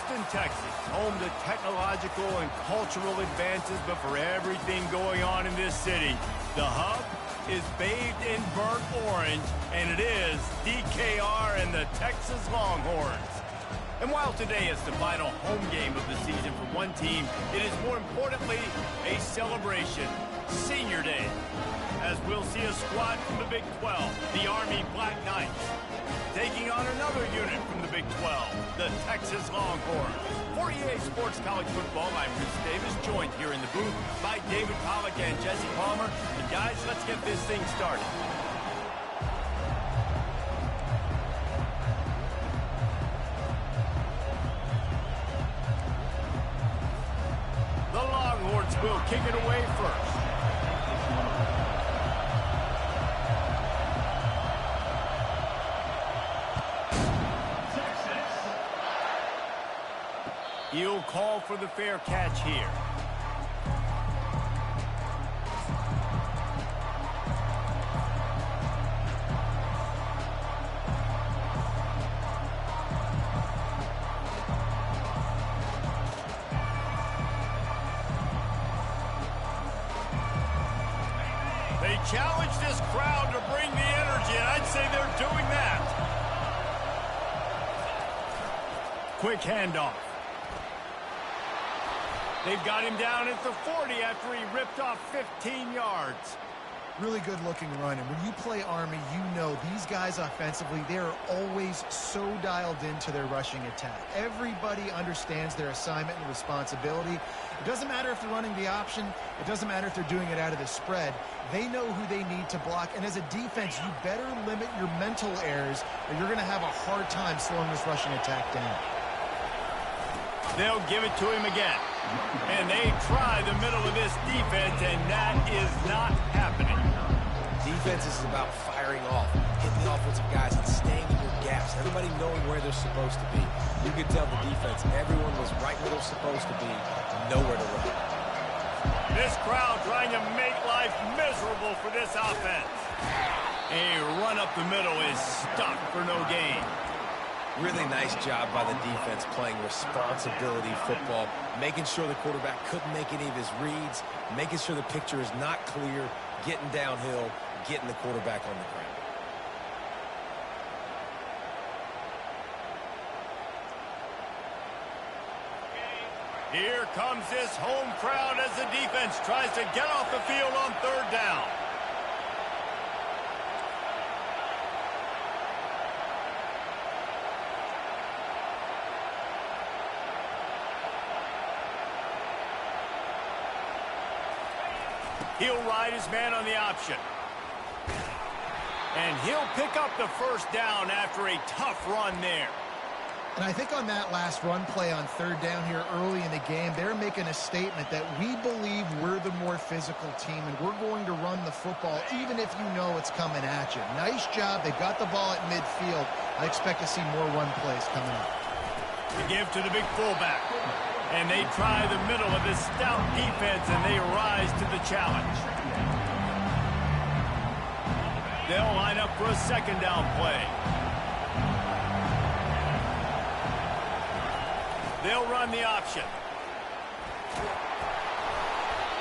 Houston, Texas, home to technological and cultural advances, but for everything going on in this city, the hub is bathed in burnt orange, and it is DKR and the Texas Longhorns. And while today is the final home game of the season for one team, it is more importantly a celebration, Senior Day, as we'll see a squad from the Big 12, the Army Black Knights, taking on another unit from the Big 12, the Texas Longhorns. For EA Sports College Football, I'm Rich Davis, joined here in the booth by David Pollack and Jesse Palmer. And guys, let's get this thing started. The Longhorns will kick it away first. He'll call for the fair catch here. They challenge this crowd to bring the energy, and I'd say they're doing that. Quick handoff. They've got him down at the 40 after he ripped off 15 yards. Really good-looking run, and when you play Army, you know these guys offensively, they're always so dialed into their rushing attack. Everybody understands their assignment and responsibility. It doesn't matter if they're running the option. It doesn't matter if they're doing it out of the spread. They know who they need to block, and as a defense, you better limit your mental errors, or you're going to have a hard time slowing this rushing attack down. They'll give it to him again. And they try the middle of this defense, and that is not happening. Defense is about firing off, hitting the offensive guys, and staying in your gaps. Everybody knowing where they're supposed to be. You could tell the defense, everyone was right where they're supposed to be, nowhere to run. This crowd trying to make life miserable for this offense. A run up the middle is stuck for no gain. Really nice job by the defense playing responsibility football, making sure the quarterback couldn't make any of his reads, making sure the picture is not clear, getting downhill, getting the quarterback on the ground. Here comes this home crowd as the defense tries to get off the field on third down. He'll ride his man on the option. And he'll pick up the first down after a tough run there. And I think on that last run play on third down here early in the game, they're making a statement that we believe we're the more physical team and we're going to run the football even if you know it's coming at you. Nice job. They got the ball at midfield. I expect to see more run plays coming up. To give to the big fullback. And they try the middle of this stout defense, and they rise to the challenge. They'll line up for a second down play. They'll run the option.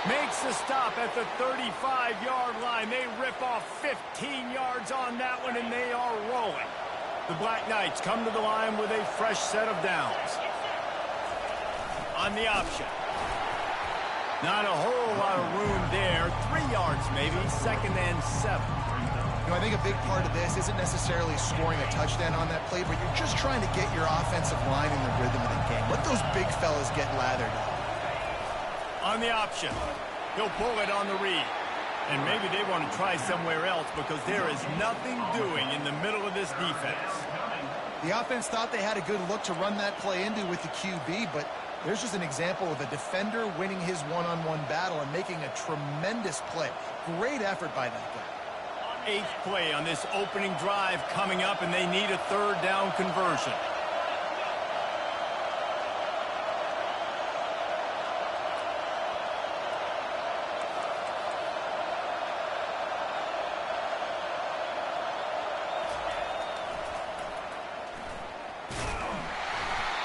Makes the stop at the 35-yard line. They rip off 15 yards on that one, and they are rolling. The Black Knights come to the line with a fresh set of downs. On the option. Not a whole lot of room there. 3 yards maybe, second and 7. You know, I think a big part of this isn't necessarily scoring a touchdown on that play, but you're just trying to get your offensive line in the rhythm of the game. Let those big fellas get lathered up. On the option. He'll pull it on the read. And maybe they want to try somewhere else because there is nothing doing in the middle of this defense. The offense thought they had a good look to run that play into with the QB, but there's just an example of a defender winning his one-on-one battle and making a tremendous play. Great effort by that guy. 8th play on this opening drive coming up, and they need a third down conversion.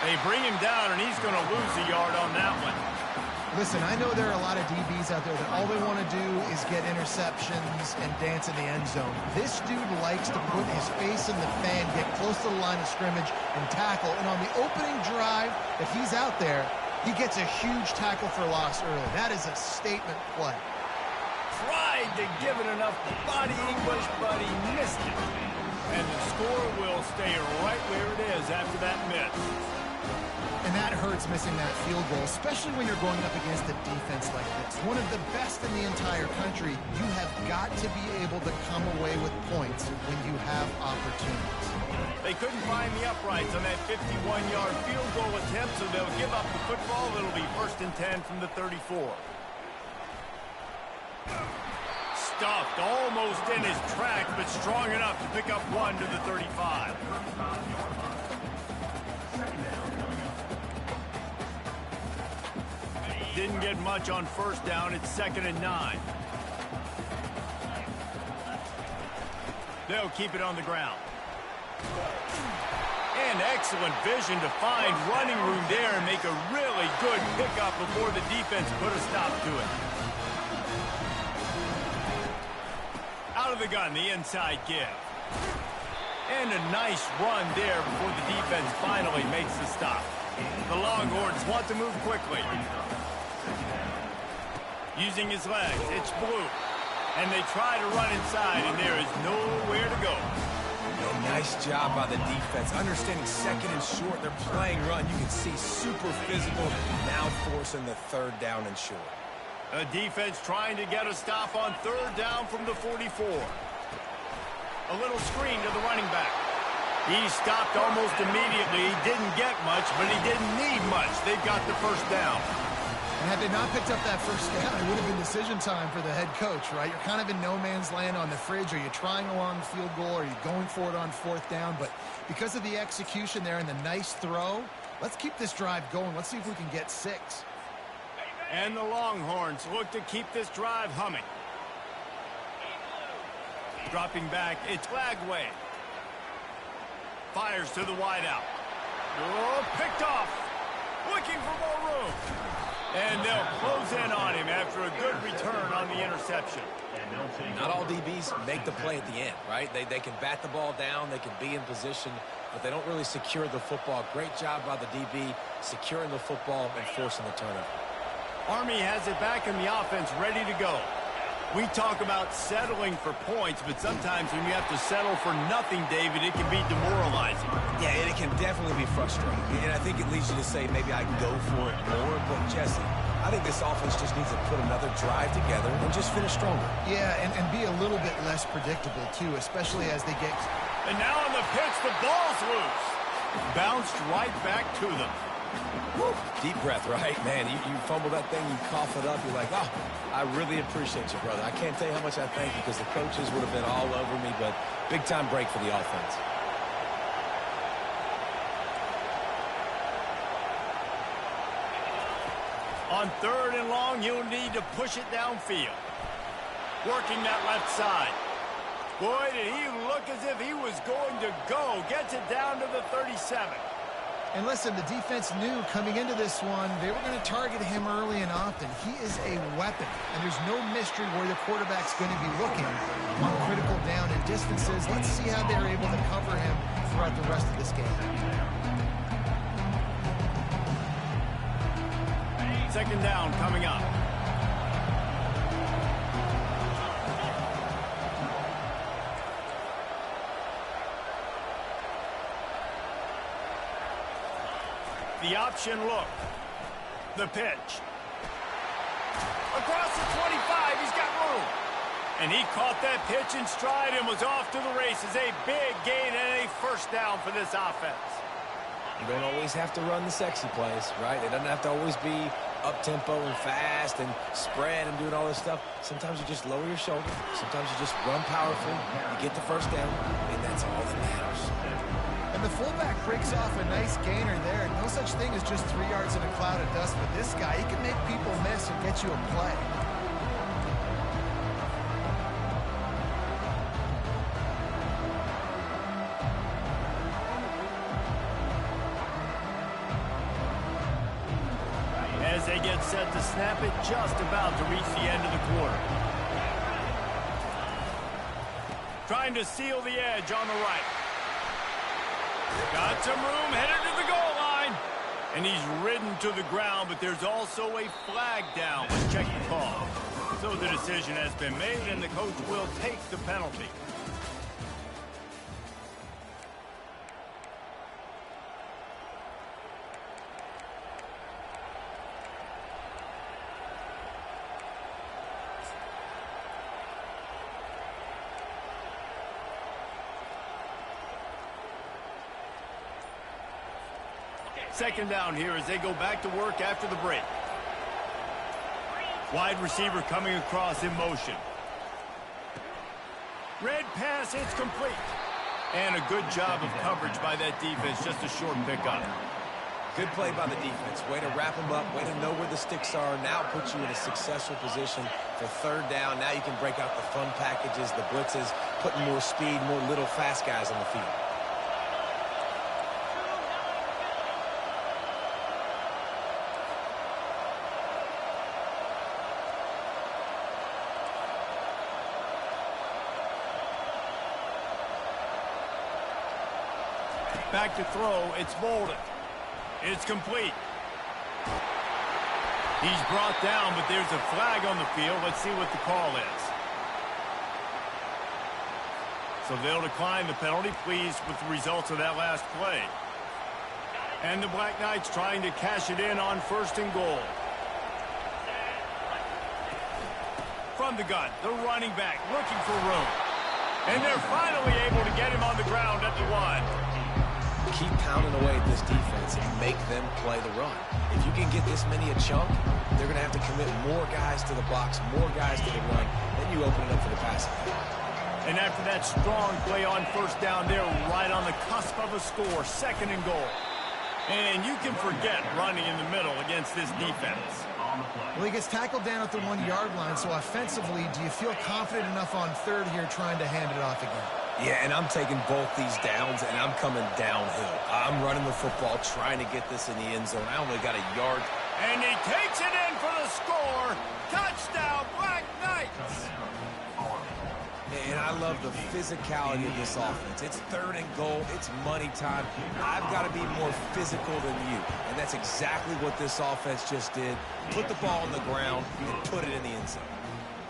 A They bring him down, and he's going to lose a yard on that one. Listen, I know there are a lot of DBs out there that all they want to do is get interceptions and dance in the end zone. This dude likes to put his face in the fan, get close to the line of scrimmage, and tackle. And on the opening drive, if he's out there, he gets a huge tackle for loss early. That is a statement play. Tried to give it enough body English, but he missed it. And the score will stay right where it is after that miss. And that hurts, missing that field goal, especially when you're going up against a defense like this. One of the best in the entire country. You have got to be able to come away with points when you have opportunities. They couldn't find the uprights on that 51-yard field goal attempt, so they'll give up the football. It'll be 1st and 10 from the 34. Stuffed almost in his track, but strong enough to pick up 1 to the 35. Didn't get much on 1st down. It's 2nd and 9. They'll keep it on the ground. And excellent vision to find running room there and make a really good pickup before the defense put a stop to it. Out of the gun, the inside give. And a nice run there before the defense finally makes the stop. The Longhorns want to move quickly. Using his legs, it's blue. And they try to run inside, and there is nowhere to go. And nice job by the defense. Understanding 2nd and short, they're playing run. You can see super physical, now forcing the 3rd down and short. A defense trying to get a stop on 3rd down from the 44. A little screen to the running back. He stopped almost immediately. He didn't get much, but he didn't need much. They've got the 1st down. And had they not picked up that 1st down, it would have been decision time for the head coach, right? You're kind of in no man's land on the fridge. Are you trying a long field goal? Are you going for it on 4th down? But because of the execution there and the nice throw, let's keep this drive going. Let's see if we can get 6. And the Longhorns look to keep this drive humming. Dropping back, it's Lagway. Fires to the wideout. Oh, picked off. Looking for more room. And they'll close in on him after a good return on the interception. Not all DBs make the play at the end, right? They can bat the ball down, they can be in position, but they don't really secure the football. Great job by the DB securing the football and forcing the turnover. Army has it back in the offense, ready to go. We talk about settling for points, but sometimes when you have to settle for nothing, David, it can be demoralizing. Yeah, and it can definitely be frustrating. And I think it leads you to say maybe I can go for it more. But, Jesse, I think this offense just needs to put another drive together and just finish stronger. Yeah, and be a little bit less predictable, too, especially as they get... And now on the pitch, the ball's loose. Bounced right back to them. Woo. Deep breath, right? Man, you fumble that thing, you cough it up, you're like, oh, I really appreciate you, brother. I can't tell you how much I thank you because the coaches would have been all over me, but big-time break for the offense. On 3rd and long, you'll need to push it downfield. Working that left side. Boy, did he look as if he was going to go. Gets it down to the 37. And listen, the defense knew coming into this one, they were going to target him early and often. He is a weapon, and there's no mystery where the quarterback's going to be looking on critical down and distances. Let's see how they're able to cover him throughout the rest of this game. 2nd down coming up. The option look. The pitch. Across the 25, he's got room. And he caught that pitch in stride and was off to the races. A big gain and a 1st down for this offense. You don't always have to run the sexy plays, right? It doesn't have to always be up-tempo and fast and spread and doing all this stuff. Sometimes you just lower your shoulder. Sometimes you just run powerful. You get the 1st down, and that's all that matters. And the fullback breaks off a nice gainer there. No such thing as just 3 yards in a cloud of dust with this guy. He can make people miss and get you a play. offense set to snap it just about to reach the end of the quarter. Trying to seal the edge on the right. Got some room, headed to the goal line. And he's ridden to the ground, but there's also a flag down. Let's check the call. So the decision has been made, and the coach will take the penalty. Second down here as they go back to work after the break. Wide receiver coming across in motion. Red pass, it's complete. And a good job of coverage by that defense, just a short pickup. Good play by the defense. Way to wrap them up, way to know where the sticks are. Now puts you in a successful position for third down. Now you can break out the fun packages, the blitzes, putting more speed, more little fast guys on the field. Back to throw, it's Bolden. It's complete. He's brought down, but there's a flag on the field. Let's see what the call is. So they'll decline the penalty, pleased with the results of that last play. And the Black Knights trying to cash it in on 1st and goal. From the gun, the running back looking for room. And they're finally able to get him on the ground at the 1. Keep pounding away at this defense and make them play the run. If you can get this many a chunk, they're going to have to commit more guys to the box, more guys to the run. Then you open it up for the passing. And after that strong play on 1st down, they're right on the cusp of a score, 2nd and goal. And you can forget running in the middle against this defense. Well, he gets tackled down at the 1-yard line, so offensively, do you feel confident enough on 3rd here trying to hand it off again? Yeah, and I'm taking both these downs, and I'm coming downhill. I'm running the football, trying to get this in the end zone. I only got a yard. And he takes it in for the score. Touchdown, Black Knights. And I love the physicality of this offense. It's 3rd and goal. It's money time. I've got to be more physical than you. And that's exactly what this offense just did. Put the ball on the ground and put it in the end zone.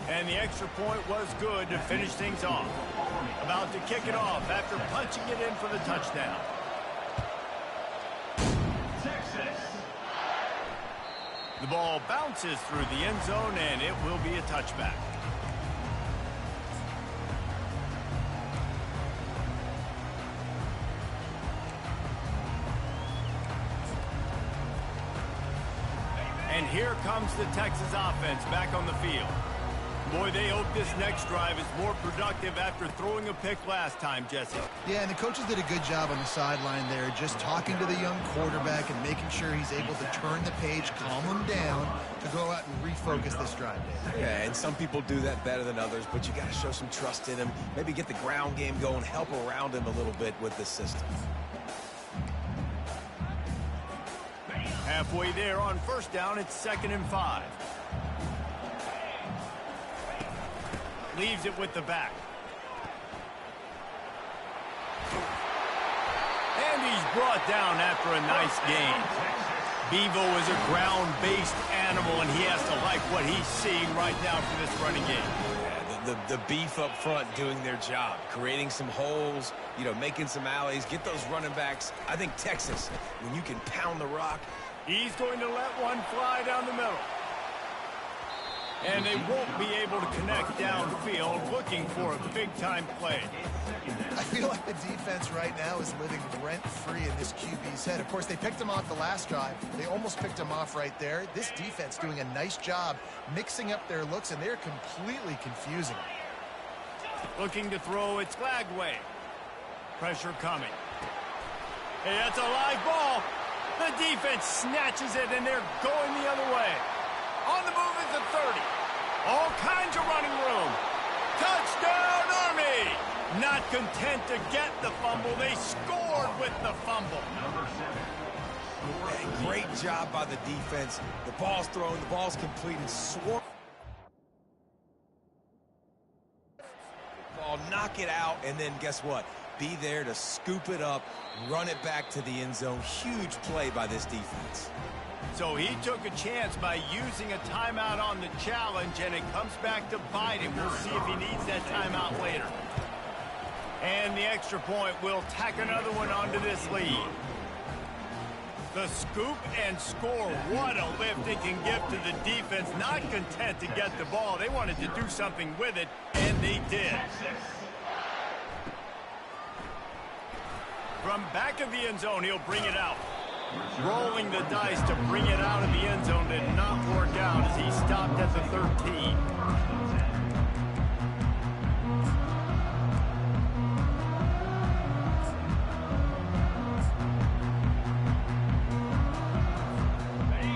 And the extra point was good to finish things off. About to kick it off after punching it in for the touchdown. The ball bounces through the end zone, and it will be a touchback. And here comes the Texas offense back on the field. Boy, they hope this next drive is more productive after throwing a pick last time, Jesse. Yeah, and the coaches did a good job on the sideline there, just talking to the young quarterback and making sure he's able to turn the page, calm him down, to go out and refocus this drive. Yeah, and some people do that better than others, but you got to show some trust in him. Maybe get the ground game going, help around him a little bit with the system. Halfway there on 1st down, it's 2nd and 5. Leaves it with the back. And he's brought down after a nice gain. Bevo is a ground-based animal, and he has to like what he's seeing right now for this running game. Yeah, the beef up front doing their job, creating some holes, making some alleys, get those running backs. I think Texas, when you can pound the rock. He's going to let one fly down the middle. And they won't be able to connect downfield, looking for a big-time play. I feel like the defense right now is living rent-free in this QB's head. Of course, they picked him off the last drive. They almost picked him off right there. This defense doing a nice job mixing up their looks, and they're completely confusing. Looking to throw, it's Glagway. Pressure coming. Hey, that's a live ball. The defense snatches it, and they're going the other way. On the move is the 30. All kinds of running room. Touchdown, Army! Not content to get the fumble, they scored with the fumble. Great job by the defense. The ball's thrown, the ball's completed, swarm. Ball, knock it out, and then guess what? Be there to scoop it up, run it back to the end zone. Huge play by this defense. So he took a chance by using a timeout on the challenge, and it comes back to bite him. We'll see if he needs that timeout later. And the extra point will tack another one onto this lead. The scoop and score. What a lift it can give to the defense. Not content to get the ball. They wanted to do something with it, and they did. From back of the end zone, he'll bring it out. Rolling the dice to bring it out of the end zone did not work out as he stopped at the 13.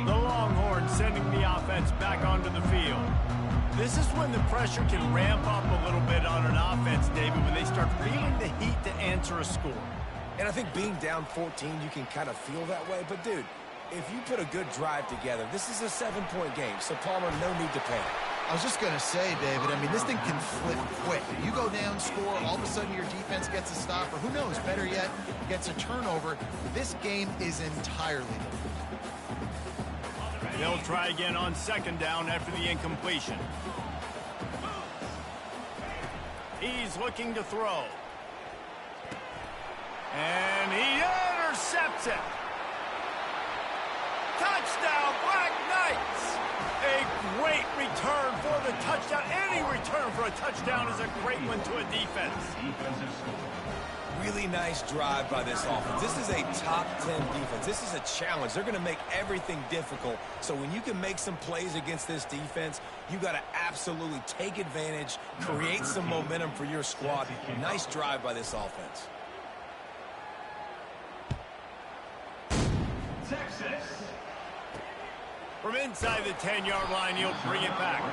The Longhorns sending the offense back onto the field. This is when the pressure can ramp up a little bit on an offense, David, when they start feeling the heat to answer a score. And I think being down 14, you can kind of feel that way. But, dude, if you put a good drive together, this is a 7-point game. So, Palmer, no need to panic. I was just going to say, David, I mean, this thing can flip quick. You go down, score, all of a sudden your defense gets a stop, or who knows, better yet, gets a turnover. This game is entirely different. They'll try again on second down after the incompletion. He's looking to throw. And he intercepts it. Touchdown, Black Knights. A great return for the touchdown. Any return for a touchdown is a great one to a defense. Really nice drive by this offense. This is a top 10 defense. This is a challenge. They're going to make everything difficult. So when you can make some plays against this defense, you got to absolutely take advantage, create some momentum for your squad. Nice drive by this offense. From inside the 10-yard line, he'll bring it back.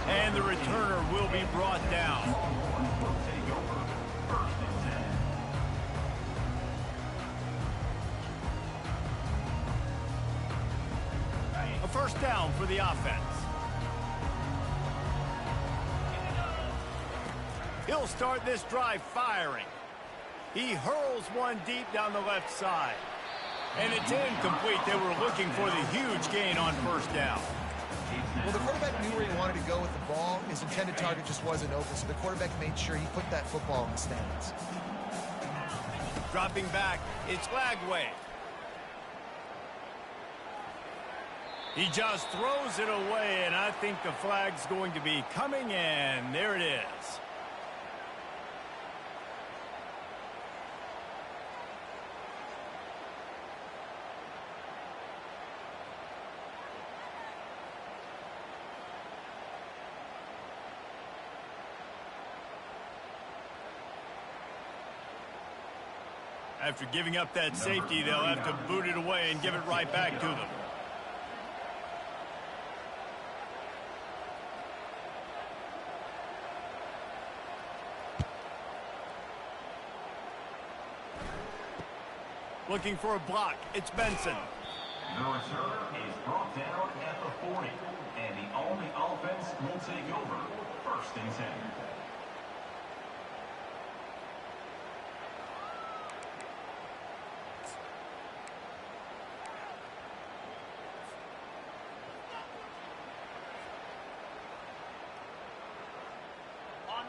And the returner will be brought down. A first down for the offense. He'll start this drive firing. He hurls one deep down the left side. And it's incomplete. They were looking for the huge gain on first down. Well, the quarterback knew where he wanted to go with the ball. His intended target just wasn't open, so the quarterback made sure he put that football in the stands. Dropping back, it's Lagway. He just throws it away, and I think the flag's going to be coming, and there it is. After giving up that safety, they'll have to boot it away and give it right back to them. Looking for a block. It's Benson. The return is brought down at the 40. And the only offense will take over. First and 10.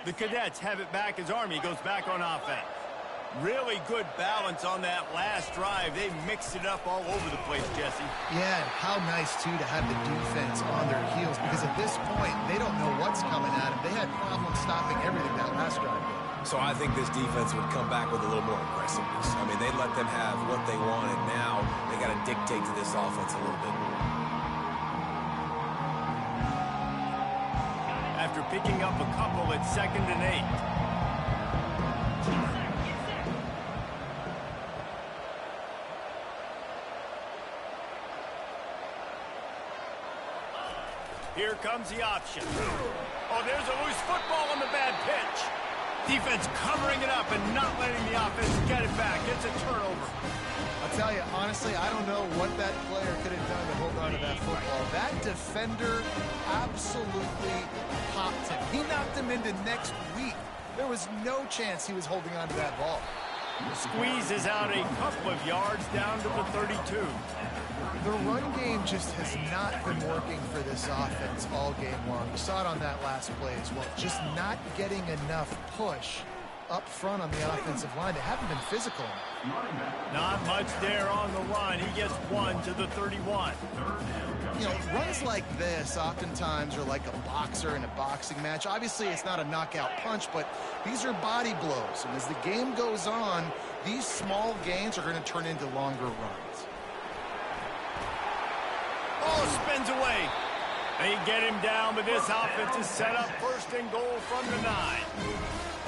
The Cadets have it back as Army goes back on offense. Really good balance on that last drive. They mixed it up all over the place, Jesse. Yeah, and how nice, too, to have the defense on their heels, because at this point, they don't know what's coming at them. They had problems stopping everything that last drive did. So I think this defense would come back with a little more aggressiveness. I mean, they let them have what they wanted. Now they got to dictate to this offense a little bit more. After picking up a couple at 2nd and 8. Here comes the option. Oh, there's a loose football on the bad pitch. Defense covering it up and not letting the offense get it back. It's a turnover. I'll tell you, honestly, I don't know what that player could have done to hold on to that football. That defender absolutely popped him. He knocked him into next week. There was no chance he was holding on to that ball. Squeezes out a couple of yards down to the 32. The run game just has not been working for this offense all game long. You saw it on that last play as well. Just not getting enough push up front on the offensive line. They haven't been physical. Not much there on the run. He gets one to the 31. You know, runs like this oftentimes are like a boxer in a boxing match. Obviously, it's not a knockout punch, but these are body blows. And as the game goes on, these small gains are going to turn into longer runs. Oh, spins away. They get him down, but this offense is set up first and goal from the 9.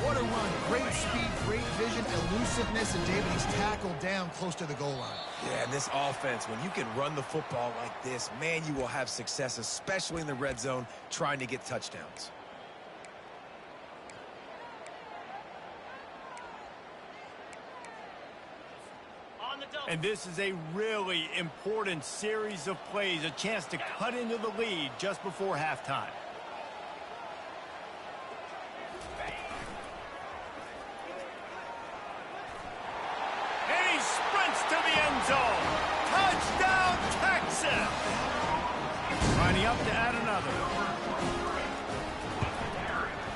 What a run. Great speed, great vision, elusiveness, and David, he's tackled down close to the goal line. Yeah, and this offense, when you can run the football like this, man, you will have success, especially in the red zone, trying to get touchdowns. And this is a really important series of plays, a chance to cut into the lead just before halftime. And he sprints to the end zone. Touchdown, Texas! Lining up to add another.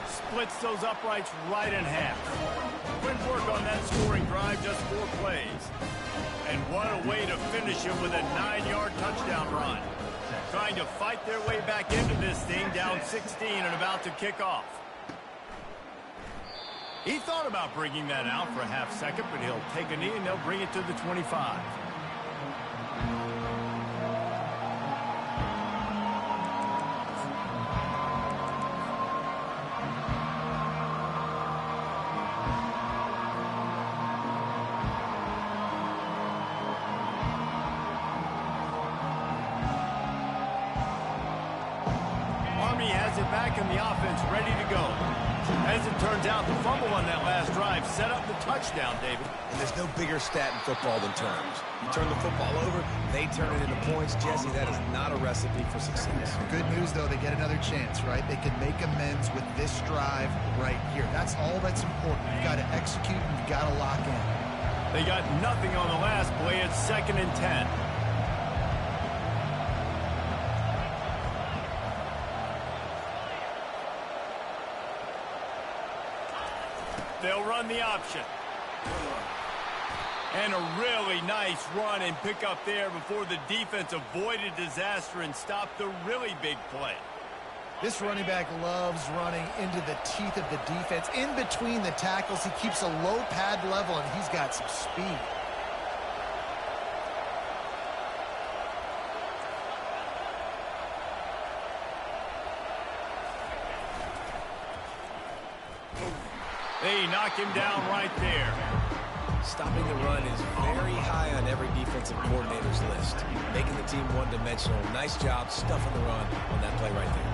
Splits those uprights right in half. Good work on that scoring drive, just 4 plays. And what a way to finish it with a 9-yard touchdown run. Trying to fight their way back into this thing, down 16 and about to kick off. He thought about bringing that out for a half second, but he'll take a knee and they'll bring it to the 25. Back in the offense, ready to go. As it turns out, the fumble on that last drive set up the touchdown, David. And there's no bigger stat in football than turns. You turn the football over, they turn it into points. Jesse, that is not a recipe for success. Good news, though, they get another chance, right? They can make amends with this drive right here. That's all that's important. You've got to execute and you've got to lock in. They got nothing on the last play. It's 2nd and 10. They'll run the option. And a really nice run and pick up there before the defense avoided disaster and stopped the really big play. This running back loves running into the teeth of the defense. In between the tackles, he keeps a low pad level, and he's got some speed. They knock him down right there. Stopping the run is very high on every defensive coordinator's list. Making the team one-dimensional. Nice job stuffing the run on that play right there.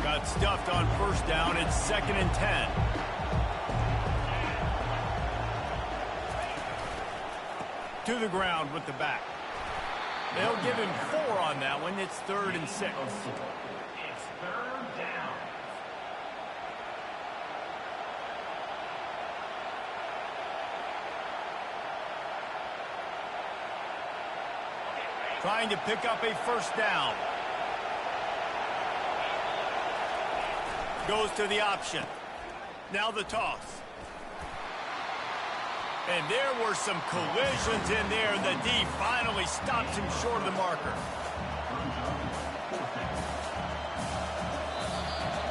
Got stuffed on first down. It's 2nd and 10. To the ground with the back. They'll give him 4 on that one. It's 3rd and 6. It's 3rd down. Trying to pick up a first down. Goes to the option. Now the toss. And there were some collisions in there. The D finally stops him short of the marker.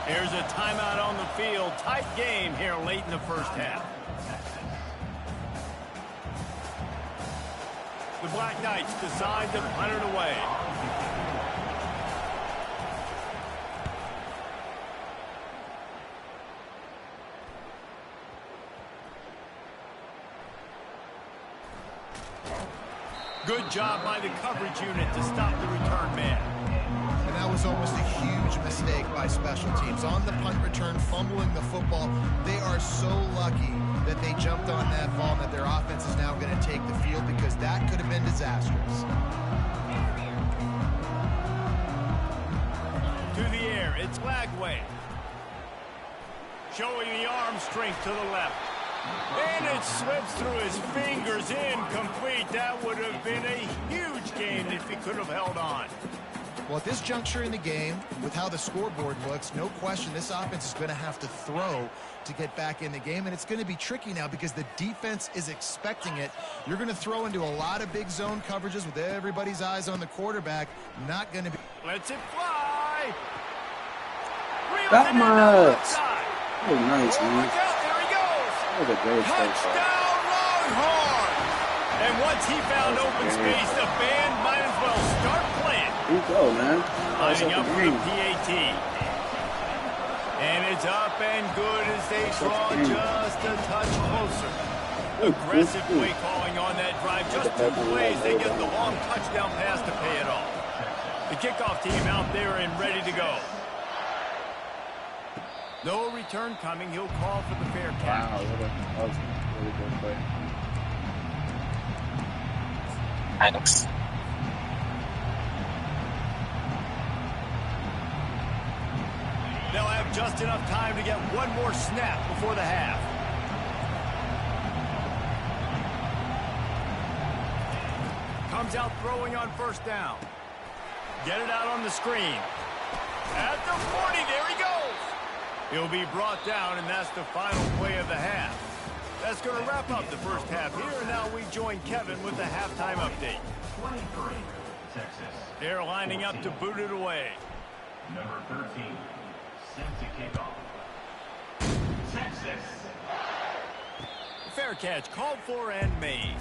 Here's a timeout on the field. Tight game here late in the first half. The Black Knights decide to punt it away. Good job by the coverage unit to stop the return man. And that was almost a huge mistake by special teams. On the punt return, fumbling the football. They are so lucky that they jumped on that ball and that their offense is now going to take the field, because that could have been disastrous. To the air, it's Lagway. Showing the arm strength to the left. And it slips through his fingers, incomplete. That would have been a huge gain if he could have held on. Well, at this juncture in the game, with how the scoreboard looks, no question this offense is going to have to throw to get back in the game, and it's going to be tricky now because the defense is expecting it. You're going to throw into a lot of big zone coverages with everybody's eyes on the quarterback. Not going to be... Lets it fly. That much. Oh, nice, man. There he goes. That was a great Touchdown, Longhorn. And once he found open space, the band might as well start playing. Here you go, man. Lining up for the PAT. And it's up and good as they draw just a touch closer. Aggressive play calling on that drive. Just 2 plays, they get the long touchdown pass to pay it off. The kickoff team out there and ready to go. No return coming. He'll call for the fair catch. Wow, that was a really good play. Thanks. They'll have just enough time to get one more snap before the half. Comes out throwing on first down. Get it out on the screen. At the 40, there he goes. He'll be brought down, and that's the final play of the half. That's going to wrap up the first half here, and now we join Kevin with the halftime update. 23, Texas. They're lining up to boot it away. Number 13, set to kick off. Texas. Fair catch called for and made.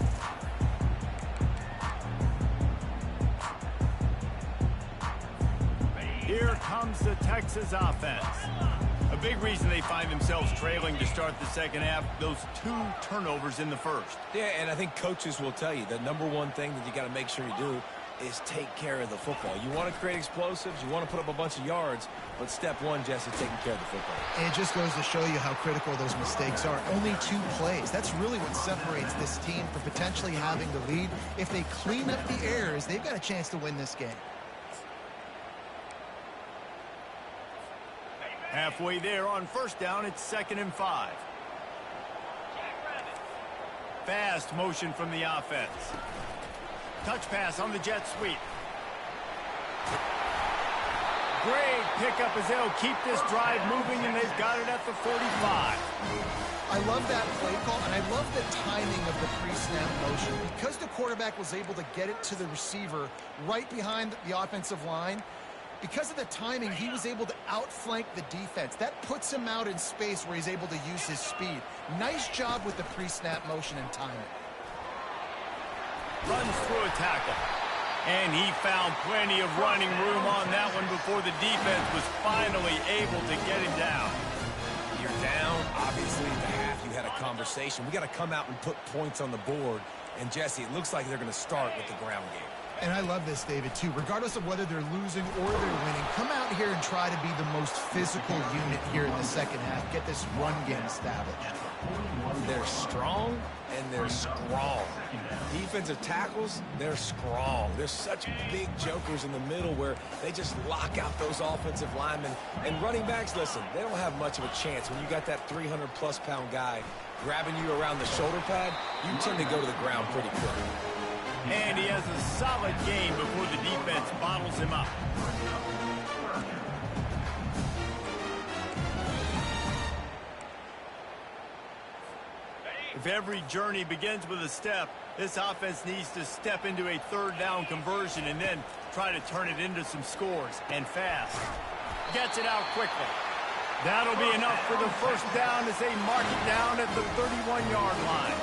Here comes the Texas offense. A big reason they find themselves trailing to start the second half, those 2 turnovers in the first. Yeah, and I think coaches will tell you the number one thing that you got to make sure you do is take care of the football. You want to create explosives, you want to put up a bunch of yards, but step one, Jesse, taking care of the football. And it just goes to show you how critical those mistakes are. Only 2 plays. That's really what separates this team from potentially having the lead. If they clean up the errors, they've got a chance to win this game. Halfway there on first down, it's 2nd and 5. Fast motion from the offense. Touch pass on the jet sweep. Great pickup as they'll keep this drive moving, and they've got it at the 45. I love that play call, and I love the timing of the pre-snap motion. Because the quarterback was able to get it to the receiver right behind the offensive line, because of the timing, he was able to outflank the defense. That puts him out in space where he's able to use his speed. Nice job with the pre-snap motion and timing. Runs through a tackle. And he found plenty of running room on that one before the defense was finally able to get him down. You're down. Obviously, at the half, you had a conversation. We got to come out and put points on the board. And, Jesse, it looks like they're going to start with the ground game. And I love this, David, too. Regardless of whether they're losing or they're winning, come out here and try to be the most physical unit here in the second half. Get this run game established. They're strong and they're strong. Defensive tackles, they're strong. They're such big jokers in the middle where they just lock out those offensive linemen. And running backs, listen, they don't have much of a chance. When you got that 300-plus pound guy grabbing you around the shoulder pad, you tend to go to the ground pretty quick. And he has a solid game before the defense bottles him up. If every journey begins with a step, this offense needs to step into a 3rd down conversion and then try to turn it into some scores, and fast. Gets it out quickly. That'll be enough for the first down as they mark it down at the 31-yard line.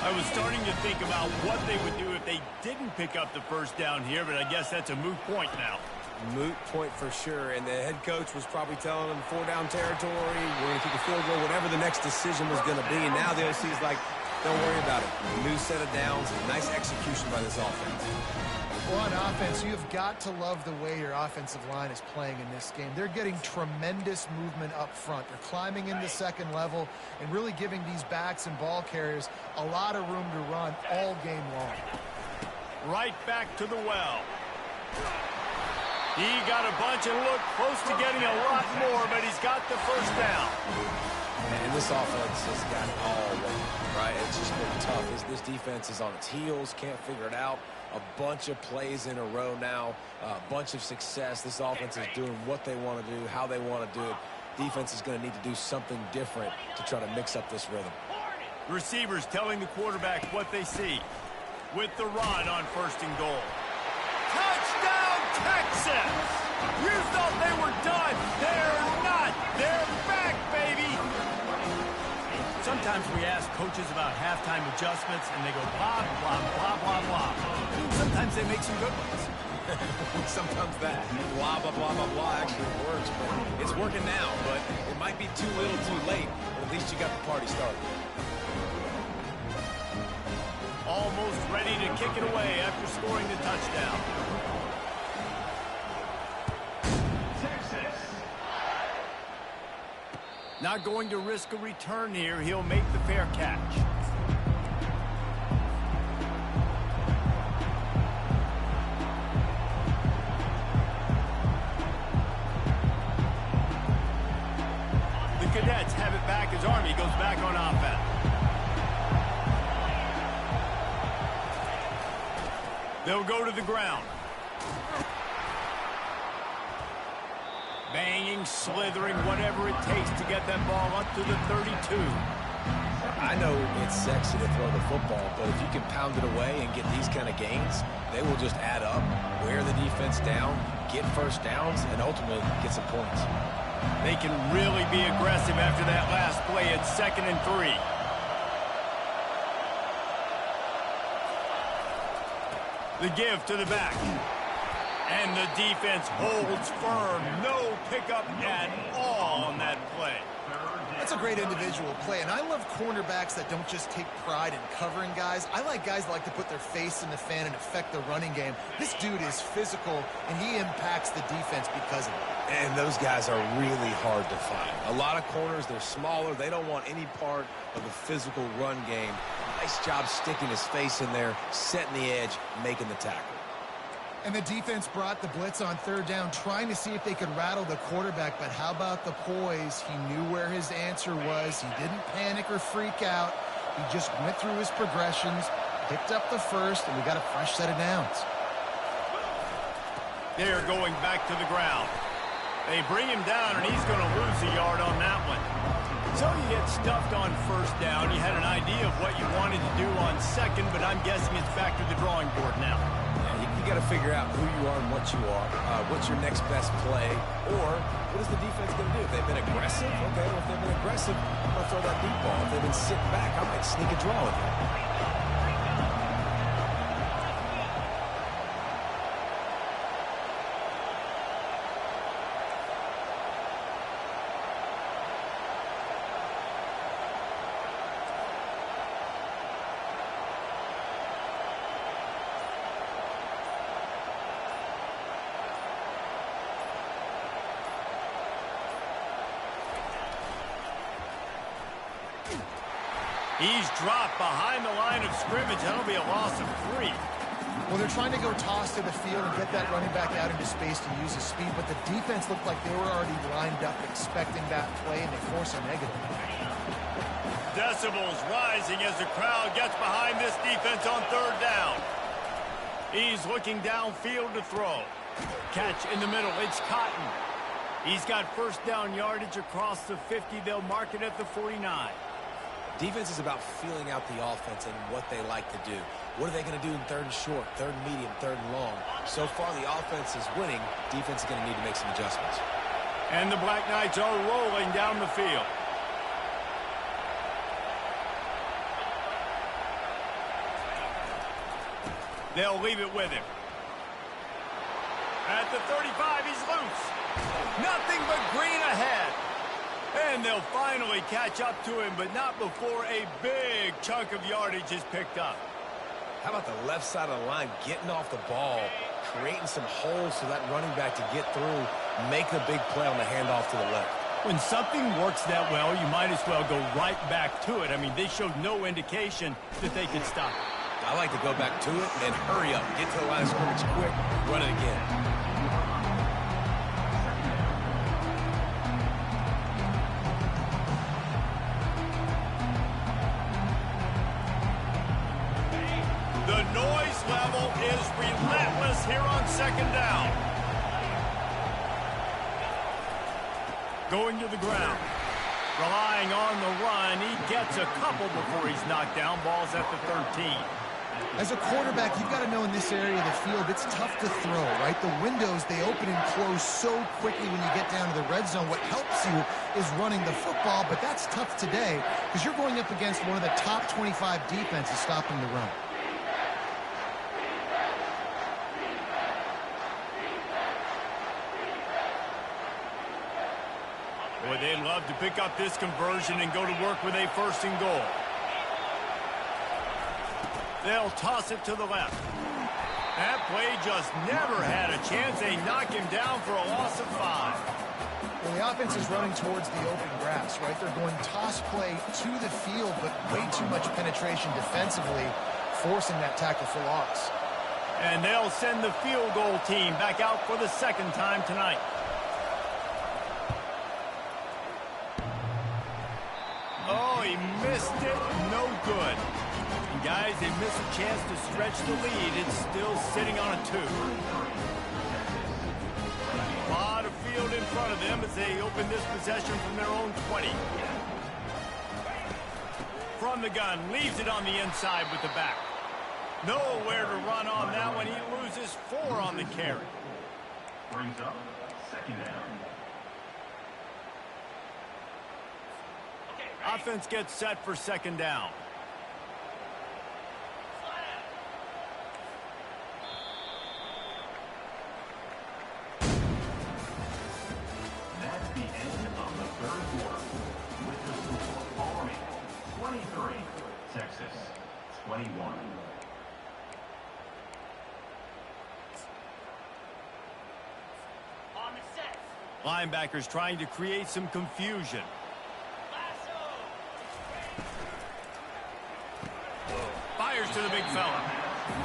I was starting to think about what they would do if they didn't pick up the first down here, but I guess that's a moot point now. Moot point for sure, and the head coach was probably telling them 4-down territory, we're going to kick a field goal, whatever the next decision was going to be. And now the OC's like, Don't worry about it. New set of downs, nice execution by this offense. Well, on offense, you've got to love the way your offensive line is playing in this game. They're getting tremendous movement up front. They're climbing into second level and really giving these backs and ball carriers a lot of room to run all game long. Right back to the well. He got a bunch and looked close to getting a lot more, but he's got the first down. And this offense has got it all working, right? It's just been tough. This defense is on its heels, can't figure it out. A bunch of plays in a row now, a bunch of success. This offense is doing what they want to do, how they want to do it. Defense is going to need to do something different to try to mix up this rhythm. Receivers telling the quarterback what they see. With the run on 1st and goal. Touchdown, Texas! You thought they were done. They're not. They're back, baby. Sometimes we ask coaches about halftime adjustments, and they go blah, blah, blah, blah, blah. Sometimes they make some good ones. Sometimes that blah, blah, blah, blah, blah actually works, but it's working now, but it might be too little too late, but at least you got the party started. Almost ready to kick it away after scoring the touchdown. Not going to risk a return here. He'll make the fair catch. The Cadets have it back as Army goes back on offense. They'll go to the ground. Banging, slithering, whatever it takes to get that ball up to the 32. I know it's sexy to throw the football, but if you can pound it away and get these kind of gains, they will just add up, wear the defense down, get first downs, and ultimately get some points. They can really be aggressive after that last play at 2nd and 3. The give to the back. And the defense holds firm. No pickup at all on that play. That's a great individual play, and I love cornerbacks that don't just take pride in covering guys. I like guys that like to put their face in the fan and affect the running game. This dude is physical, and he impacts the defense because of it. And those guys are really hard to find. A lot of corners, they're smaller. They don't want any part of the physical run game. Nice job sticking his face in there, setting the edge, making the tackle. And the defense brought the blitz on 3rd down, trying to see if they could rattle the quarterback. But how about the poise? He knew where his answer was. He didn't panic or freak out. He just went through his progressions, picked up the first, and we got a fresh set of downs. They're going back to the ground. They bring him down, and he's going to lose a yard on that one. So you get stuffed on 1st down. You had an idea of what you wanted to do on 2nd, but I'm guessing it's back to the drawing board now. You got to figure out who you are and what you are. What's your next best play? Or what is the defense going to do? If they've been aggressive, okay. Well, if they've been aggressive, I'm going to throw that deep ball. If they've been sitting back, I might sneak a draw with them. He's dropped behind the line of scrimmage. That'll be a loss of 3. Well, they're trying to go toss to the field and get that running back out into space to use his speed, but the defense looked like they were already lined up expecting that play, and they force a negative. Decibels rising as the crowd gets behind this defense on 3rd down. He's looking downfield to throw. Catch in the middle. It's Cotton. He's got 1st down yardage across the 50. They'll mark it at the 49. Defense is about feeling out the offense and what they like to do. What are they going to do in 3rd and short, 3rd and medium, 3rd and long? So far, the offense is winning. Defense is going to need to make some adjustments. And the Black Knights are rolling down the field. They'll leave it with him. At the 35, he's loose. Nothing but green ahead. And they'll finally catch up to him, but not before a big chunk of yardage is picked up. How about the left side of the line getting off the ball, creating some holes for that running back to get through, make a big play on the handoff to the left. When something works that well, you might as well go right back to it. I mean, they showed no indication that they could stop it. I like to go back to it and hurry up, get to the line of scrimmage quick, run it again. The noise level is relentless here on second down. Going to the ground. Relying on the run. He gets a couple before he's knocked down. Ball's at the 13. As a quarterback, you've got to know in this area of the field, it's tough to throw, right? The windows, they open and close so quickly when you get down to the red zone. What helps you is running the football, but that's tough today because you're going up against one of the top 25 defenses stopping the run. Boy, they'd love to pick up this conversion and go to work with a 1st and goal. They'll toss it to the left. That play just never had a chance. They knock him down for a loss of 5. Well, the offense is running towards the open grass, right? They're going toss play to the field, but way too much penetration defensively, forcing that tackle for loss. And they'll send the field goal team back out for the 2nd time tonight. Oh, he missed it. No good. And guys, they miss a chance to stretch the lead. It's still sitting on a 2. A lot of field in front of them as they open this possession from their own 20. From the gun, leaves it on the inside with the back. Nowhere to run on that one. He loses 4 on the carry. Brings up 2nd down. Offense gets set for 2nd down. That's the end of the 3rd quarter. With the score, Army 23, Texas 21. Linebackers trying to create some confusion. Fires to the big fella.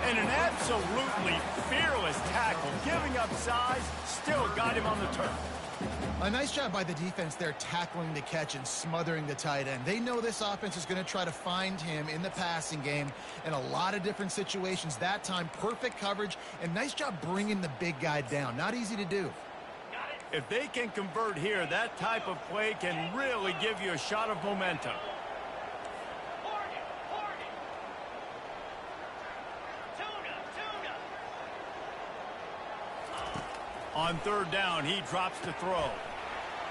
And an absolutely fearless tackle. Giving up size, still got him on the turf. A nice job by the defense there tackling the catch and smothering the tight end. They know this offense is going to try to find him in the passing game in a lot of different situations. That time, perfect coverage and nice job bringing the big guy down. Not easy to do. If they can convert here, that type of play can really give you a shot of momentum. On 3rd down, he drops to throw.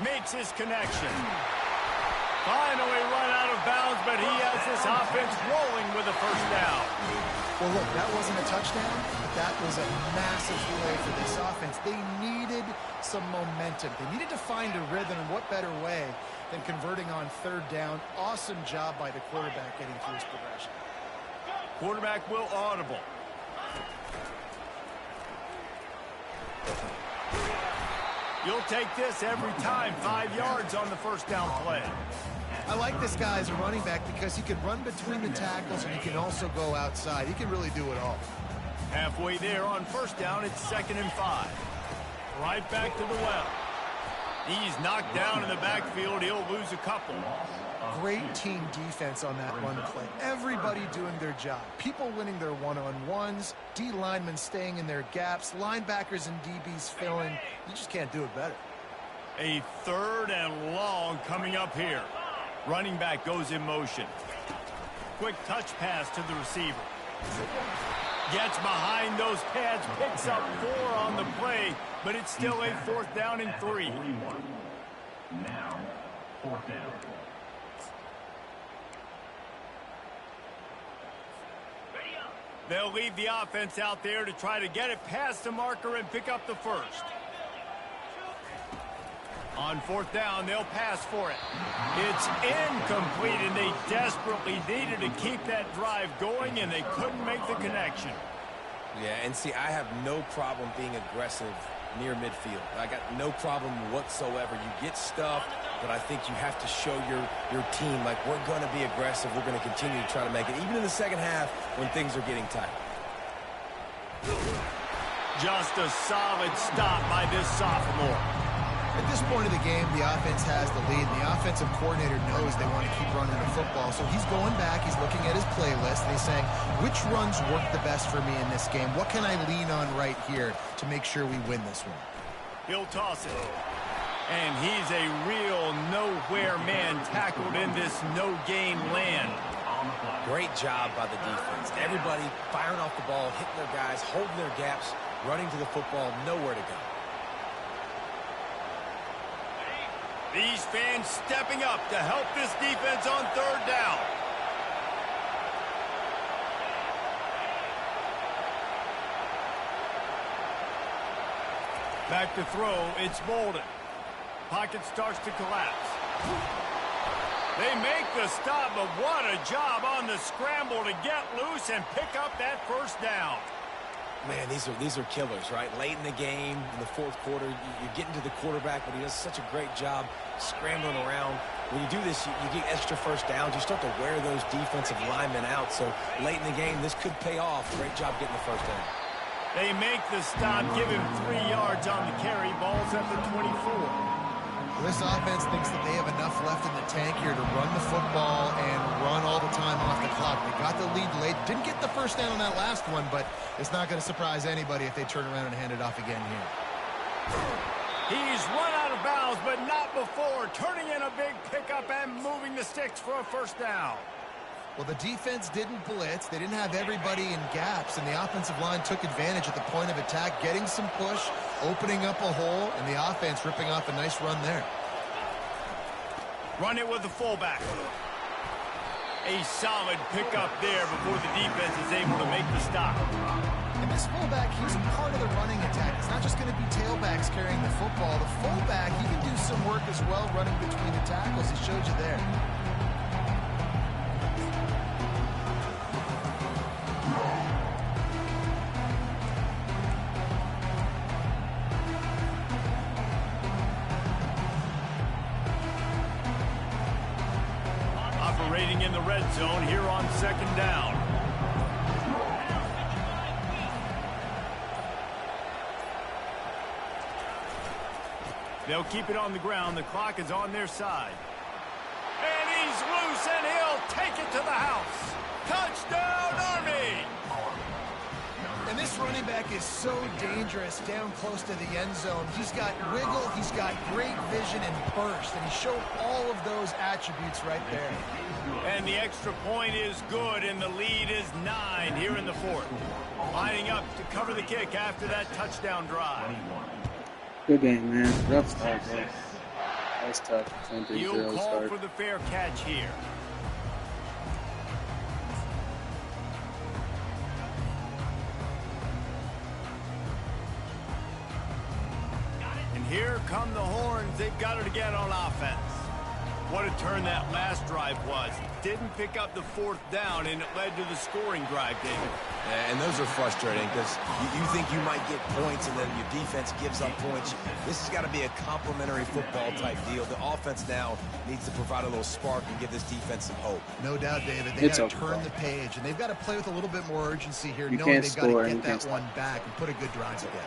Makes his connection. Finally run out of bounds, but he has this offense rolling with a 1st down. Well, look, that wasn't a touchdown, but that was a massive play for this offense. They needed some momentum. They needed to find a rhythm, and what better way than converting on 3rd down. Awesome job by the quarterback getting through his progression. Quarterback will audible. You'll take this every time. 5 yards on the 1st down play. I like this guy as a running back because he can run between the tackles and he can also go outside. He can really do it all. Halfway there on 1st down, it's 2nd and 5. Right back to the well. He's knocked down in the backfield. He'll lose a couple. Great team defense on that run play. Everybody doing their job. People winning their one-on-ones, D linemen staying in their gaps, linebackers and DBs filling. You just can't do it better. A 3rd and long coming up here. Running back goes in motion. Quick touch pass to the receiver. Gets behind those pads, picks up 4 on the play, but it's still a 4th down and 3. Now, 4th down. They'll leave the offense out there to try to get it past the marker and pick up the 1st. On fourth down, they'll pass for it. It's incomplete, and they desperately needed to keep that drive going, and they couldn't make the connection. Yeah, and see, I have no problem being aggressive near midfield. I got no problem whatsoever. You get stuffed, but I think you have to show your team, like, we're going to be aggressive. We're going to continue to try to make it, even in the second half when things are getting tight. Just a solid stop by this sophomore. At this point of the game, the offense has the lead. The offensive coordinator knows they want to keep running the football. So he's going back, he's looking at his playlist, and he's saying, which runs work the best for me in this game? What can I lean on right here to make sure we win this one? He'll toss it. And he's a real nowhere man tackled in this no-gain land. Great job by the defense. Everybody firing off the ball, hitting their guys, holding their gaps, running to the football, nowhere to go. These fans stepping up to help this defense on third down. Back to throw, it's Bolden. Pocket starts to collapse. They make the stop, but what a job on the scramble to get loose and pick up that first down. Man, these are killers, right? Late in the game, in the fourth quarter, you're getting to the quarterback, but he does such a great job scrambling around. When you do this, you get extra first downs. You start to wear those defensive linemen out. So late in the game, this could pay off. Great job getting the first down. They make the stop, give him 3 yards on the carry. Ball's at the 24. This offense thinks that they have enough left in the tank here to run the football and run all the time off the clock. They got the lead late. Didn't get the first down on that last one, but it's not going to surprise anybody if they turn around and hand it off again here. He's run out of bounds, but not before. Turning in a big pickup and moving the sticks for a first down. Well, the defense didn't blitz. They didn't have everybody in gaps, and the offensive line took advantage at the point of attack, getting some push, opening up a hole, and the offense ripping off a nice run there. Run it with the fullback. A solid pickup there before the defense is able to make the stop. And this fullback, he's part of the running attack. It's not just going to be tailbacks carrying the football. The fullback, he can do some work as well running between the tackles. He showed you there. Operating in the red zone here on second down. They'll keep it on the ground. The clock is on their side. And he's loose, and he'll take it to the house. Touchdown, Army! And this running back is so dangerous down close to the end zone. He's got wiggle, he's got great vision and burst, and he showed all of those attributes right there. And the extra point is good, and the lead is 9 here in the fourth. Lining up to cover the kick after that touchdown drive. Good game, man. That's tough, bro. That's tough. 10-3-0 You'll call start. for the fair catch here. And here come the horns. They've got it again on offense. What a turn that last drive was. Didn't pick up the fourth down, and it led to the scoring drive, David. Yeah, and those are frustrating because you think you might get points and then your defense gives up points. This has got to be a complementary football type deal. The offense now needs to provide a little spark and give this defense some hope. No doubt, David. They've got to turn the page, and they've got to play with a little bit more urgency here, knowing they've got to get that one back and put a good drive together.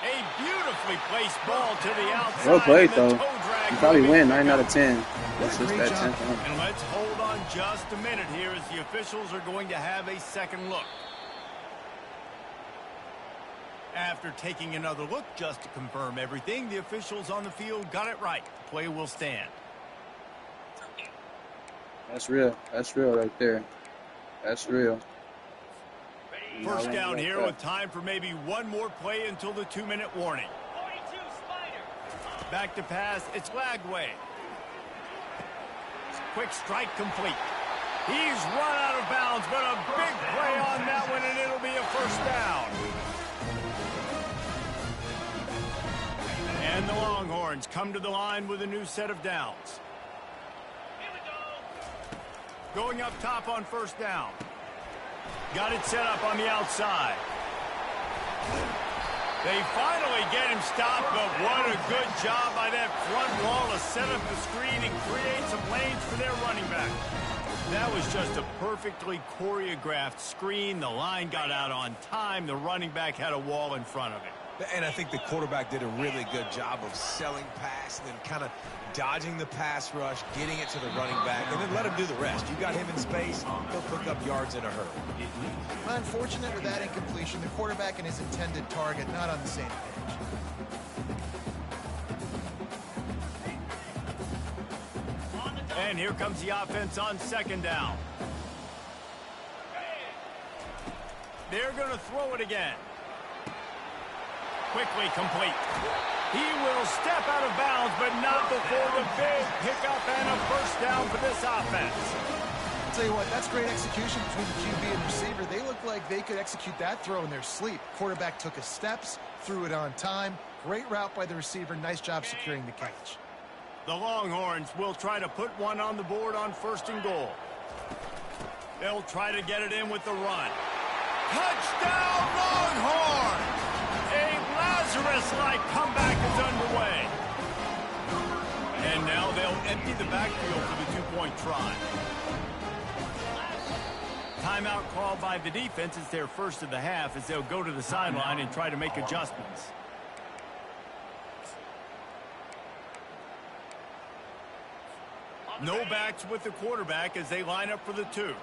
A beautifully placed ball to the outside. Well played, though. You probably win 9 out of 10. That's just that 10th one. And let's hold on just a minute here as the officials are going to have a second look. After taking another look just to confirm everything, the officials on the field got it right. The play will stand. That's real. That's real right there. That's real. First down here with time for maybe one more play until the 2-minute warning. Back to pass, it's Lagway. Quick strike complete. He's run out of bounds, but a big play on that one, and it'll be a first down. And the Longhorns Longhorns come to the line with a new set of downs. Going up top on first down. Got it set up on the outside. They finally get him stopped, but what a good job by that front wall to set up the screen and create some lanes for their running back. That was just a perfectly choreographed screen. The line got out on time. The running back had a wall in front of him. And I think the quarterback did a really good job of selling pass and then kind of dodging the pass rush, getting it to the running back, and then let him do the rest. You got him in space, he'll pick up yards in a hurry. Unfortunate with that incompletion, the quarterback and his intended target not on the same page. And here comes the offense on second down. They're going to throw it again. Quickly complete. He will step out of bounds, but not before the big pickup and a first down for this offense. I'll tell you what, that's great execution between the QB and receiver. They look like they could execute that throw in their sleep. Quarterback took his steps, threw it on time. Great route by the receiver. Nice job securing the catch. The Longhorns will try to put one on the board on first and goal. They'll try to get it in with the run. Touchdown, Longhorns! A Lazarus-like comeback is underway. And now they'll empty the backfield for the two-point try. Timeout called by the defense. It's their first of the half as they'll go to the sideline and try to make adjustments. No backs with the quarterback as they line up for the two.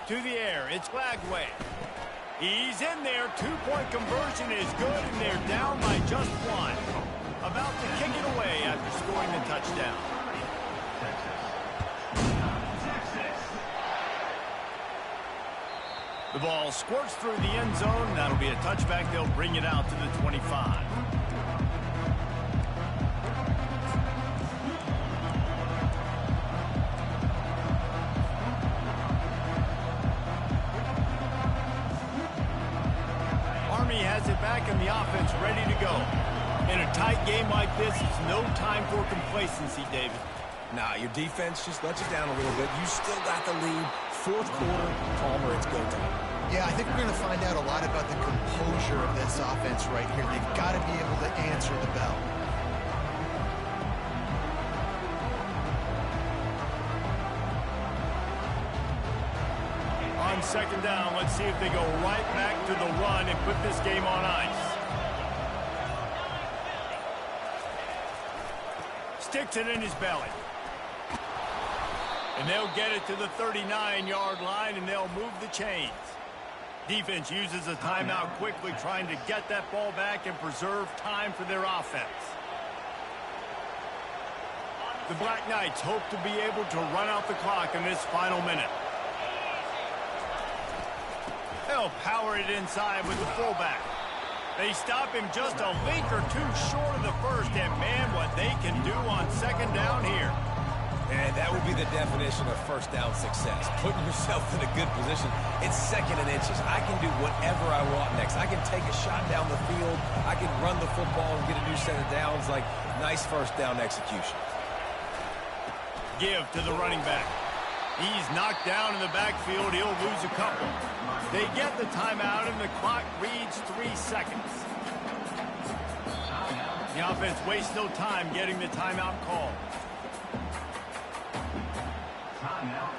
To the air, it's Lagway. He's in there. Two-point conversion is good, and they're down by just one. About to kick it away after scoring the touchdown. The ball squirts through the end zone. That'll be a touchback. They'll bring it out to the 25. Has it back in the offense ready to go. In a tight game like this, it's no time for complacency, David. Nah, your defense just let you down a little bit. You still got the lead. Fourth quarter, Palmer, it's go time. Yeah, I think we're going to find out a lot about the composure of this offense right here. They've got to be able to answer the bell. On second down, let's see if they go right back to the run and put this game on ice. Sticks it in his belly. And they'll get it to the 39-yard line, and they'll move the chains. Defense uses a timeout quickly, trying to get that ball back and preserve time for their offense. The Black Knights hope to be able to run out the clock in this final minute. They'll power it inside with the fullback. They stop him just a link or two short of the first, and man, what they can do on second down here. And that would be the definition of first down success. Putting yourself in a good position. It's second and inches. I can do whatever I want next. I can take a shot down the field. I can run the football and get a new set of downs. Like, nice first down execution. Give to the running back. He's knocked down in the backfield. He'll lose a couple. They get the timeout, and the clock reads 3 seconds. The offense wastes no time getting the timeout called. Timeout.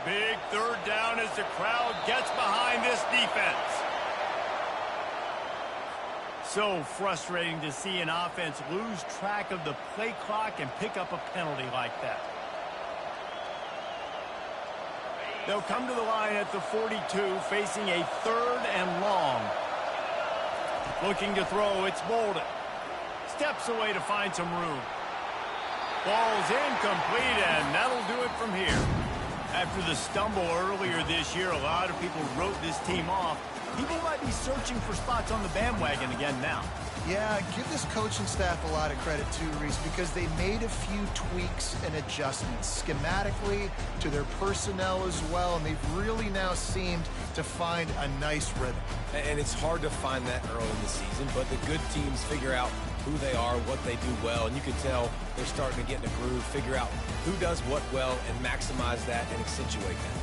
Big third down as the crowd gets behind this defense. So frustrating to see an offense lose track of the play clock and pick up a penalty like that. They'll come to the line at the 42, facing a third and long. Looking to throw, it's Bolden. Steps away to find some room. Ball's incomplete, and that'll do it from here. After the stumble earlier this year, a lot of people wrote this team off. People might be searching for spots on the bandwagon again now. Yeah, give this coaching staff a lot of credit too, Reese, because they made a few tweaks and adjustments schematically to their personnel as well, and they've really now seemed to find a nice rhythm. And it's hard to find that early in the season, but the good teams figure out who they are, what they do well, and you can tell they're starting to get in a groove, figure out who does what well, and maximize that and accentuate that.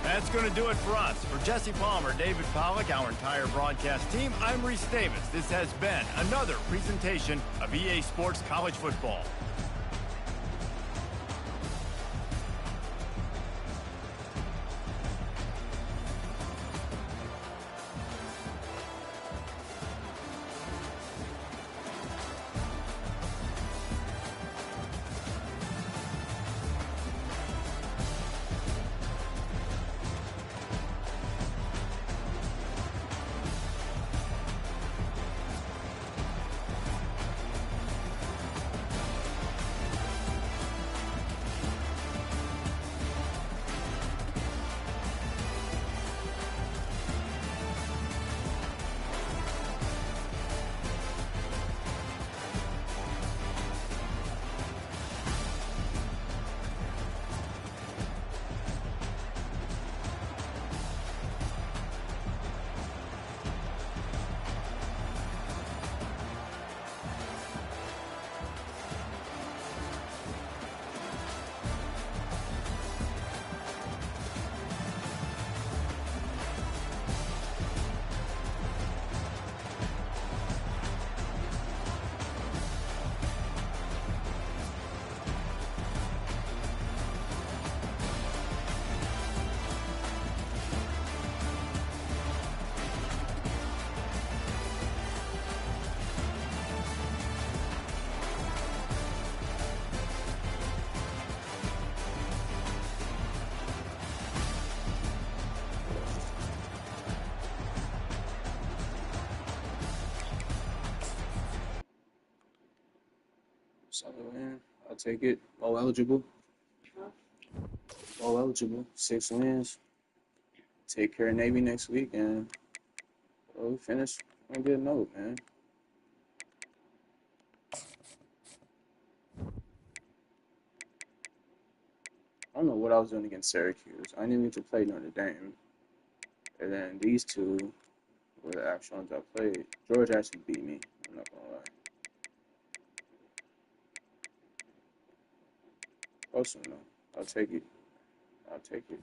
That's going to do it for us. For Jesse Palmer, David Pollack, our entire broadcast team, I'm Reese Davis. This has been another presentation of EA Sports College Football. So, man, I'll take it. Bowl eligible. Bowl eligible. 6 wins. Take care of Navy next week, and we'll finish on a good note, man. I don't know what I was doing against Syracuse. I didn't need to play Notre Dame. And then these two were the actual ones I played. George actually beat me. I'm not gonna lie. Awesome, though. I'll take it. I'll take it.